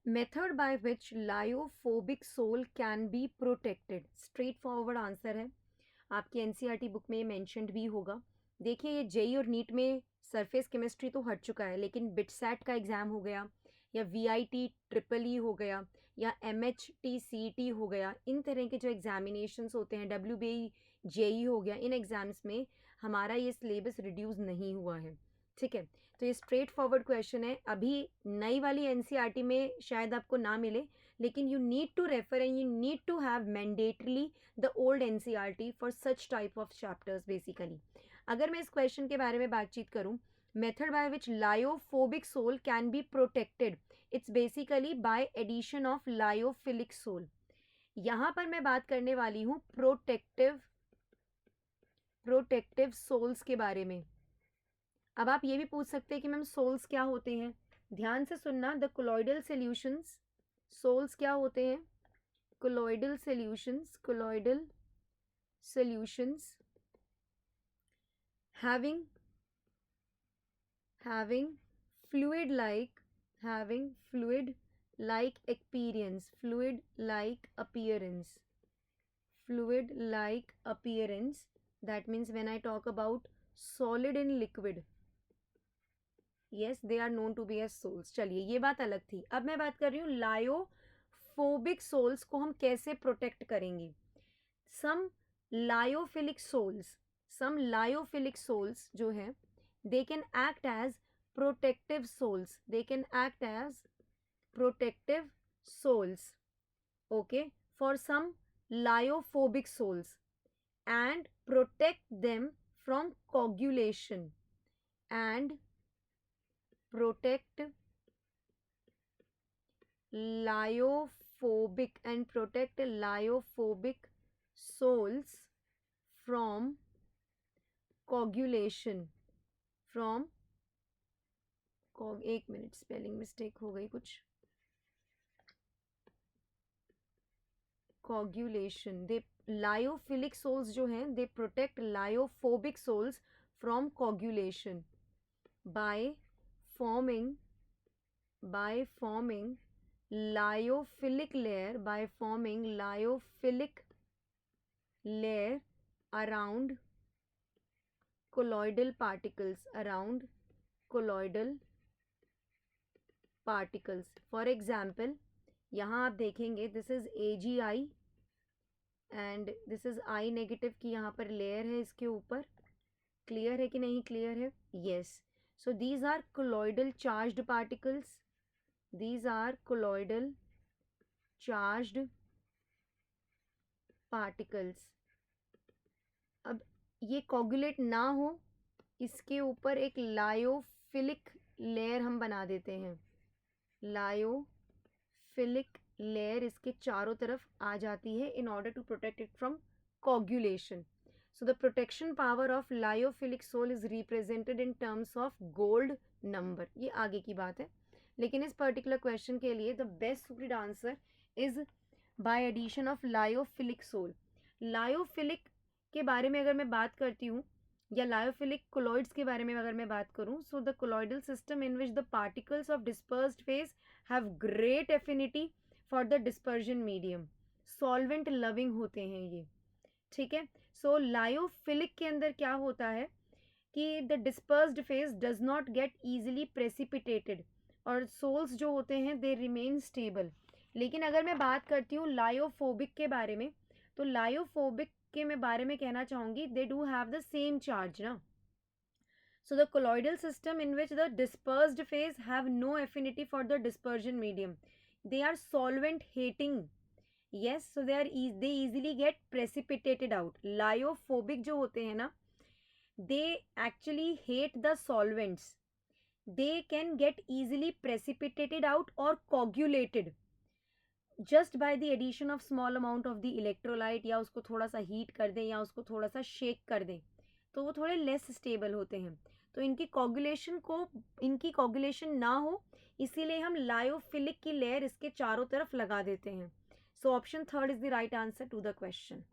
Method by which lyophobic sol can be protected, straight forward answer है, आपकी NCERT book में mentioned भी होगा। देखिए ये जेई और नीट में सरफेस केमिस्ट्री तो हट चुका है, लेकिन बिटसैट का एग्ज़ाम हो गया या वीआईटी ट्रिपल ई हो गया या एमएचटी सीईटी हो गया, इन तरह के जो एग्जामिनेशंस होते हैं, डब्ल्यूबीई जेई हो गया, इन एग्ज़ाम्स में हमारा ये सिलेबस रिड्यूस नहीं हुआ है। ठीक है, तो ये स्ट्रेट फॉरवर्ड क्वेश्चन है। अभी नई वाली एनसीईआरटी में शायद आपको ना मिले, लेकिन you need to refer and you need to have mandatorily the old NCERT for such type of chapters basically. अगर मैं इस क्वेश्चन के बारे में बातचीत करूं, method by which lyophobic sol can be protected, it's basically by addition of lyophilic sol. यहां पर मैं बात करने वाली हूं प्रोटेक्टिव सोल्स के बारे में। अब आप ये भी पूछ सकते हैं कि मैम सोल्स क्या होते हैं। ध्यान से सुनना, द कोलॉइडल सॉल्यूशंस, सोल्स क्या होते हैं, colloidal solutions having fluid like appearance, that means when I talk about solid and liquid, yes they are known to be as souls। चलिए ये बात अलग थी, अब मैं बात कर रही हूँ लायोफोबिक सोल्स को हम कैसे प्रोटेक्ट करेंगे। सम लायोफिलिक सोल्स जो है, they can act as protective souls, okay, for some liophobic souls and protect them from coagulation and protect liophobic souls from coagulation एक मिनट, स्पेलिंग मिस्टेक हो गई कुछ, coagulation, दे लायोफिलिक सोल्स जो हैं they protect lyophobic sols from coagulation by forming lyophilic layer around colloidal particles, for example यहाँ आप देखेंगे this is AgI and this is I negative की यहाँ पर लेयर है इसके ऊपर, क्लियर है कि नहीं क्लियर है, yes. So these are colloidal charged particles, अब ये कोगुलेट ना हो, इसके ऊपर एक लायोफिलिक लेयर हम बना देते हैं, लायोफिलिक लेयर इसके चारों तरफ आ जाती है in order to protect it from coagulation. So the protection power of lyophilic soul is represented in terms of gold number. ये आगे की बात है, लेकिन इस पर्टिकुलर क्वेश्चन के लिए the best suited answer is by addition of lyophilic soul. Lyophilic के बारे में अगर मैं बात करती हूँ या लायोफिलिक कोलॉइड्स के बारे में अगर मैं बात करूँ, सो the colloidal system in which the particles of dispersed phase have great affinity for the dispersion medium, solvent loving होते हैं ये, ठीक है। सो लायोफिलिक के अंदर क्या होता है कि the dispersed phase does not gate easily precipitated और सोल्स जो होते हैं दे रिमेन स्टेबल। लेकिन अगर मैं बात करती हूँ लायोफोबिक के बारे में, तो लायोफोबिक के मैं बारे में कहना चाहूँगी they do have the same charge ना। So the colloidal system in which the dispersed phase have no affinity for the dispersion medium, they are solvent hating, yes, so they easily get precipitated out. Lyophobic जो होते हैं ना, they actually hate the solvents, they can get easily precipitated out or coagulated just by the addition of small amount of the electrolyte, या उसको थोड़ा सा heat कर दें या उसको थोड़ा सा शेक कर दें तो वो थोड़े लेस स्टेबल होते हैं। तो इनकी कोगुलेशन ना हो, इसीलिए हम लायोफिलिक की लेयर इसके चारों तरफ लगा देते हैं। So option third is the right answer to the question.